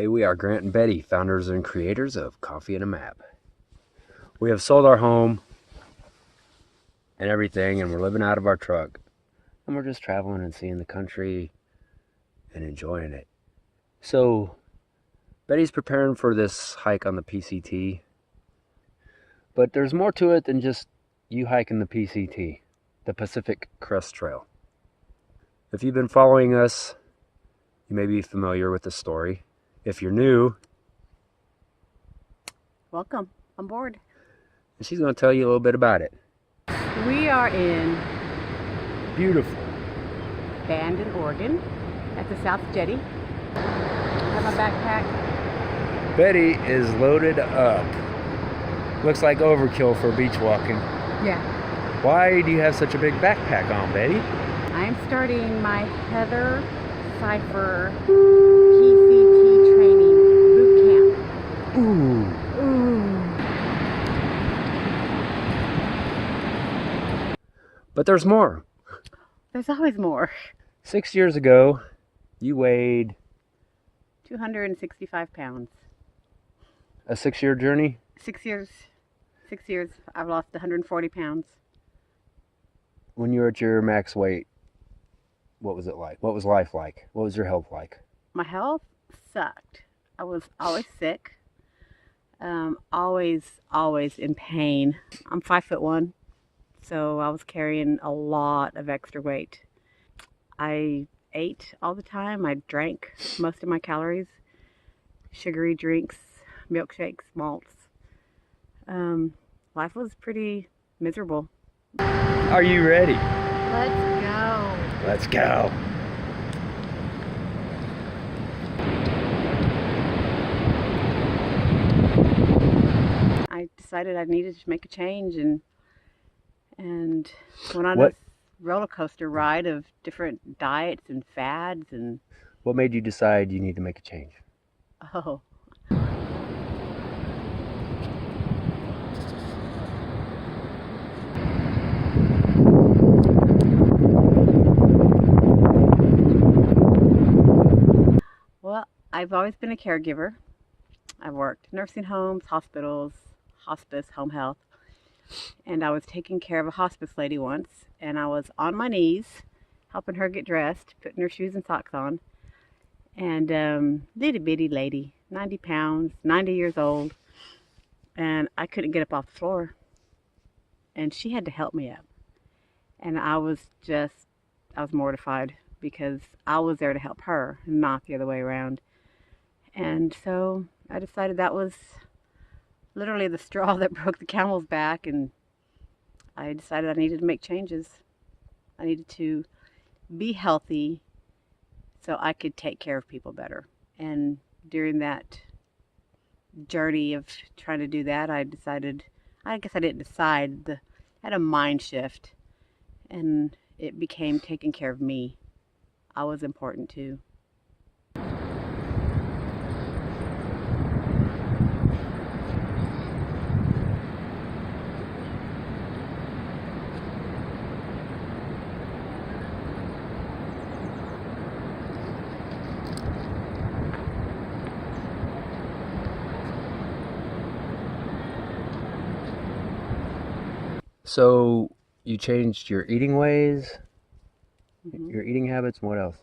Hey, we are Grant and Betty, founders and creators of Coffee and a Map. We have sold our home and everything, and we're living out of our truck. And we're just traveling and seeing the country and enjoying it. So, Betty's preparing for this hike on the PCT. But there's more to it than just you hiking the PCT, the Pacific Crest Trail. If you've been following us, you may be familiar with the story. If you're new, welcome on board. And she's going to tell you a little bit about it. We are in beautiful Bandon, Oregon, at the South Jetty. I have my backpack. Betty is loaded up. Looks like overkill for beach walking. Yeah. Why do you have such a big backpack on, Betty? I'm starting my Heather Cipher PCT training boot camp. Ooh. But there's more. There's always more. 6 years ago, you weighed 265 pounds. A 6-year journey? 6 years. 6 years. I've lost 140 pounds. When you were at your max weight, what was it like? What was life like? What was your health like? My health sucked. I was always sick. Always in pain. I'm 5'1", so I was carrying a lot of extra weight. I ate all the time. I drank most of my calories. Sugary drinks, milkshakes, malts. Life was pretty miserable. Are you ready? Let's go. Let's go. I decided I needed to make a change and went on a roller coaster ride of different diets and fads. And what made you decide you need to make a change? Oh. Well, I've always been a caregiver. I've worked nursing homes, hospitals, hospice, home health, and I was taking care of a hospice lady once, and I was on my knees helping her get dressed, putting her shoes and socks on, and little bitty lady, 90 pounds, 90 years old, and I couldn't get up off the floor, and she had to help me up, and I was mortified because I was there to help her, not the other way around. And so I decided that was literally the straw that broke the camel's back, and I decided I needed to make changes. I needed to be healthy so I could take care of people better. And during that journey of trying to do that, I guess I didn't decide, I had a mind shift, and it became taking care of me. I was important too. So you changed your eating ways, your eating habits, and what else?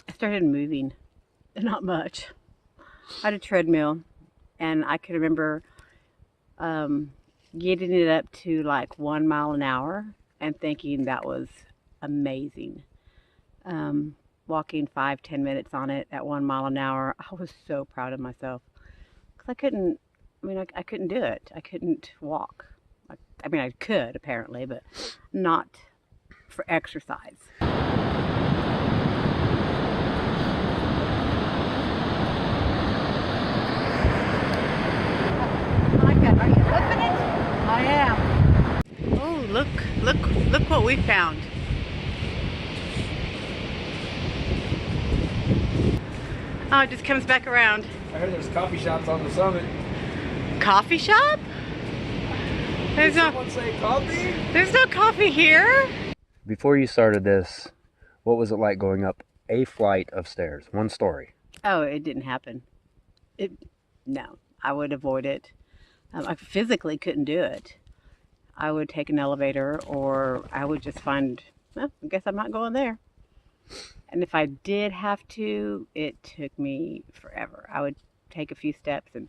I started moving, not much. I had a treadmill, and I could remember getting it up to like 1 mile an hour and thinking that was amazing. Walking 5-10 minutes on it at 1 mile an hour, I was so proud of myself because I couldn't do it. I couldn't walk. I mean, I could apparently, but not for exercise. I like that. Are you flipping it? I am. Oh, look what we found. Oh, it just comes back around. I heard there's coffee shops on the summit. Coffee shop? Did someone say coffee? There's no coffee here. Before you started this, what was it like going up a flight of stairs? One story. Oh, it didn't happen. It, no, I would avoid it. I physically couldn't do it. I would take an elevator, or I would just find, well, I guess I'm not going there. And if I did have to, it took me forever. I would take a few steps and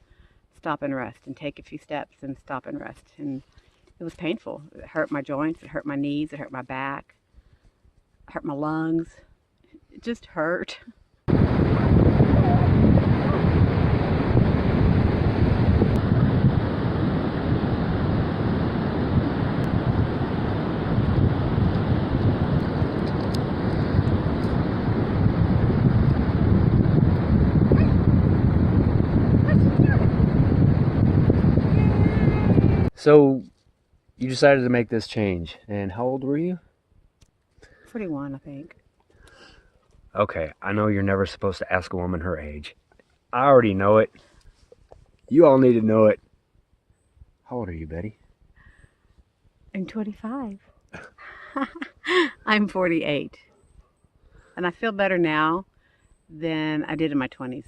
stop and rest, and take a few steps and stop and rest. And it was painful. It hurt my joints, it hurt my knees, it hurt my back, it hurt my lungs. It just hurt. So you decided to make this change, and how old were you? 41, I think. Okay, I know you're never supposed to ask a woman her age. I already know it. You all need to know it. How old are you, Betty? I'm 25. I'm 48. And I feel better now than I did in my 20s.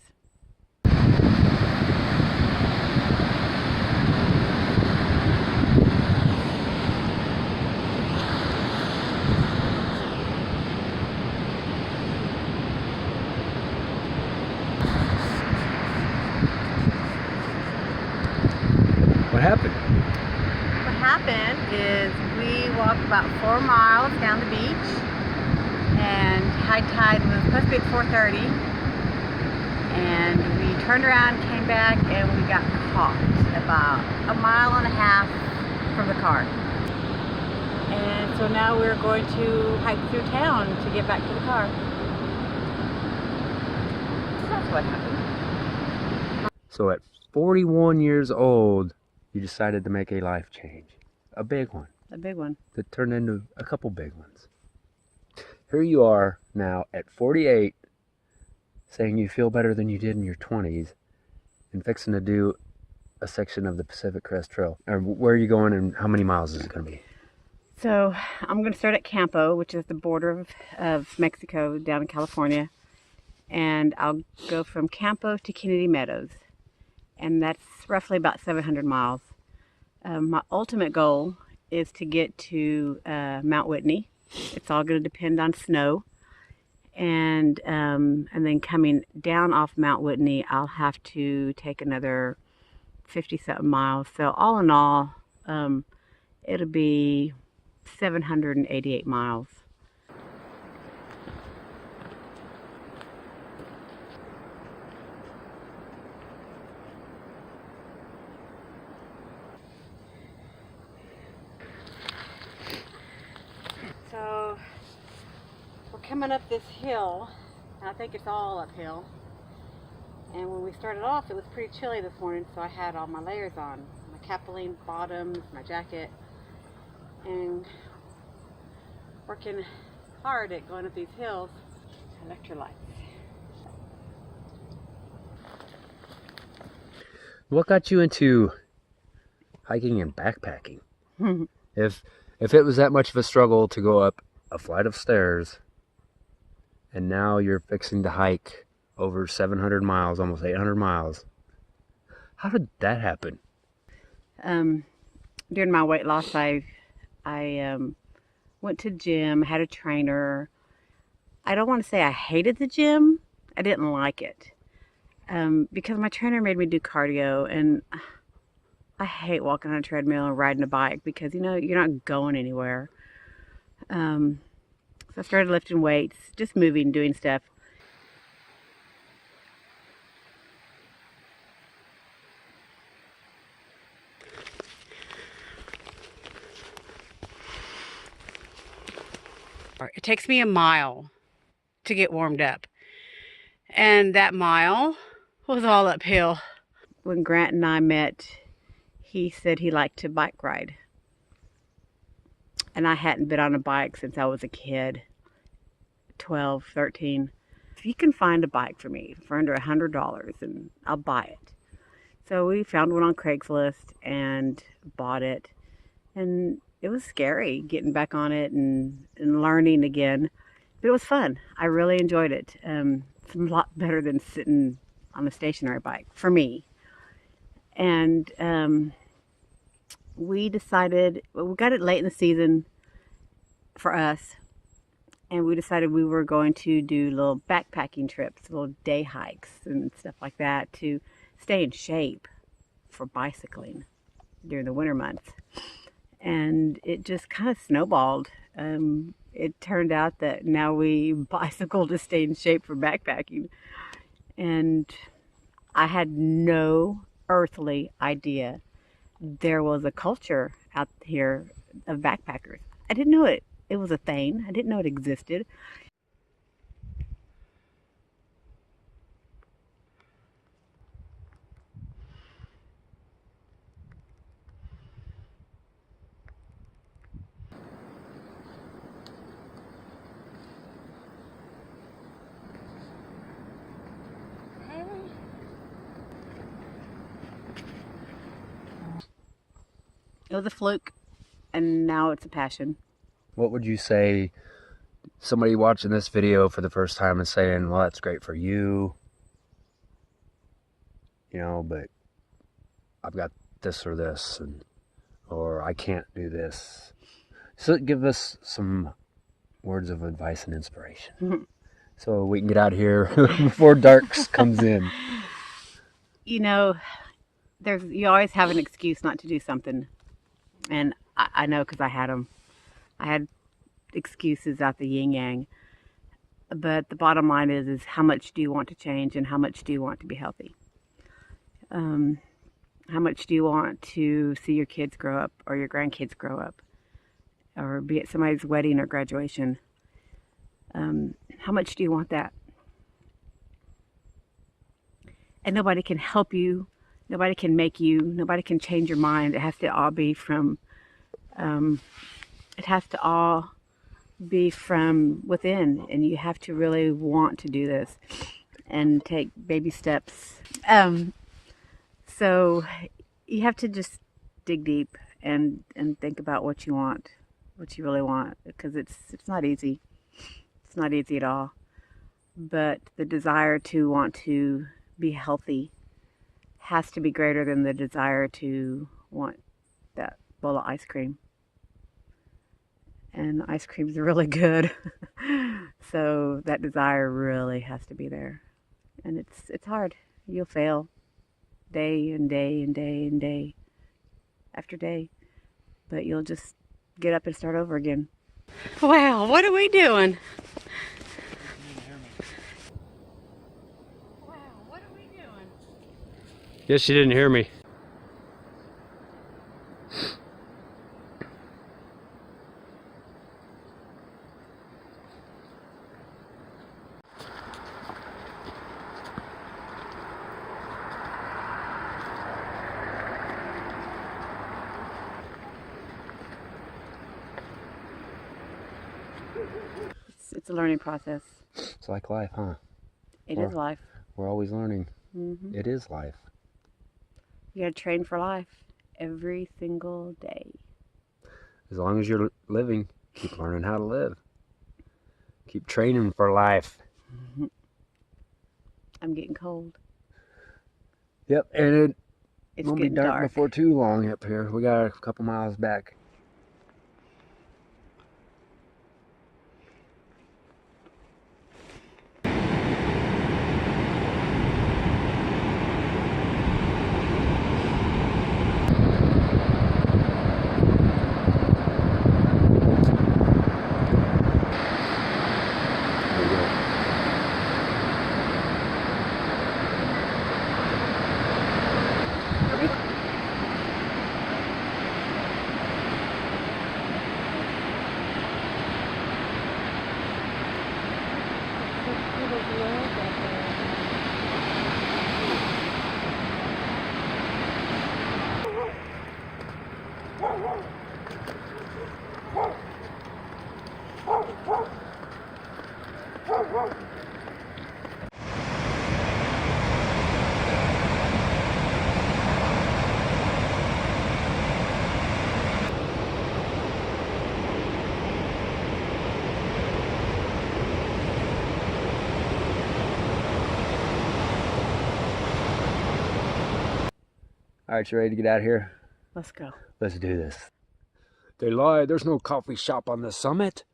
What happened? What happened is we walked about 4 miles down the beach, and high tide was supposed to be at 4:30, and we turned around, came back, and we got caught about 1.5 miles from the car. And so now we're going to hike through town to get back to the car. So that's what happened. So at 41 years old, you decided to make a life change. A big one. A big one. That turned into a couple big ones. Here you are now at 48, saying you feel better than you did in your 20s, and fixing to do a section of the Pacific Crest Trail. Where are you going, and how many miles is it going to be? So I'm going to start at Campo, which is the border of Mexico down in California. And I'll go from Campo to Kennedy Meadows. And that's roughly about 700 miles. My ultimate goal is to get to Mount Whitney. It's all going to depend on snow. And then coming down off Mount Whitney, I'll have to take another 50-something miles. So all in all, it'll be 788 miles. So we're coming up this hill, and I think it's all uphill. And when we started off, it was pretty chilly this morning, so I had all my layers on, my capelline bottoms, my jacket, and working hard at going up these hills. Electrolytes. What got you into hiking and backpacking? If it was that much of a struggle to go up a flight of stairs, and now you're fixing to hike over 700 miles, almost 800 miles, how did that happen? During my weight loss, I went to the gym, had a trainer. I don't want to say I hated the gym. I didn't like it. Because my trainer made me do cardio, and I hate walking on a treadmill and riding a bike because, you know, you're not going anywhere. So I started lifting weights, just moving, doing stuff. It takes me a mile to get warmed up, and that mile was all uphill. When Grant and I met, he said he liked to bike ride, and I hadn't been on a bike since I was a kid, 12, 13. If you can find a bike for me for under $100, and I'll buy it. So we found one on Craigslist and bought it, and it was scary getting back on it and learning again, but it was fun. I really enjoyed it. It's a lot better than sitting on a stationary bike for me. And we decided, we got it late in the season for us, and we decided we were going to do little backpacking trips, little day hikes and stuff like that to stay in shape for bicycling during the winter months. And it just kind of snowballed. It turned out that now we bicycle to stay in shape for backpacking. And I had no earthly idea there was a culture out here of backpackers. I didn't know it was a thing. I didn't know it existed. It was a fluke, and now it's a passion. What would you say somebody watching this video for the first time and saying, well, that's great for you, you know, but I've got this or this, or I can't do this. So give us some words of advice and inspiration so we can get out here before darks comes in. You know, you always have an excuse not to do something. And I know because I had them. I had excuses out the yin yang. But the bottom line is how much do you want to change and how much do you want to be healthy? How much do you want to see your kids grow up or your grandkids grow up or be at somebody's wedding or graduation? How much do you want that? And nobody can help you. Nobody can make you. Nobody can change your mind. It has to all be from within, and you have to really want to do this and take baby steps. So you have to just dig deep and think about what you want, what you really want, because it's not easy. It's not easy at all. But the desire to want to be healthy has to be greater than the desire to want that bowl of ice cream. And ice cream's really good. So that desire really has to be there. And it's hard. You'll fail day and day and day and day after day. But you'll just get up and start over again. Wow, what are we doing? Wow, what are we doing? Yes, she didn't hear me. It's a learning process. It's like life, huh? It is life. We're always learning. Mm-hmm. It is life. You gotta train for life every single day. As long as you're living, keep learning how to live. Keep training for life. Mm-hmm. I'm getting cold. Yep, and It's won't be getting dark dark before too long up here. We got a couple miles back. All right, you ready to get out of here? Let's go. Let's do this. They lied. There's no coffee shop on the summit.